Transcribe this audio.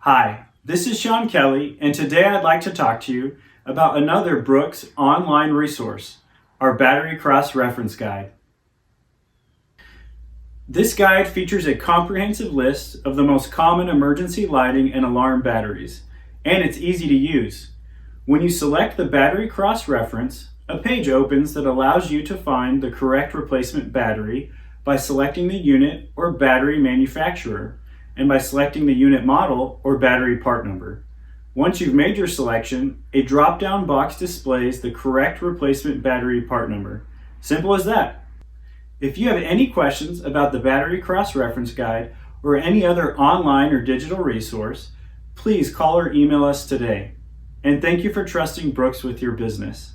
Hi, this is Sean Kelly, and today I'd like to talk to you about another Brooks online resource, our Battery Cross-Reference Guide. This guide features a comprehensive list of the most common emergency lighting and alarm batteries, and it's easy to use. When you select the Battery Cross-Reference, a page opens that allows you to find the correct replacement battery by selecting the unit or battery manufacturer, and by selecting the unit model or battery part number. Once you've made your selection, a drop-down box displays the correct replacement battery part number. Simple as that. If you have any questions about the Battery Cross-Reference Guide or any other online or digital resource, please call or email us today. And thank you for trusting Brooks with your business.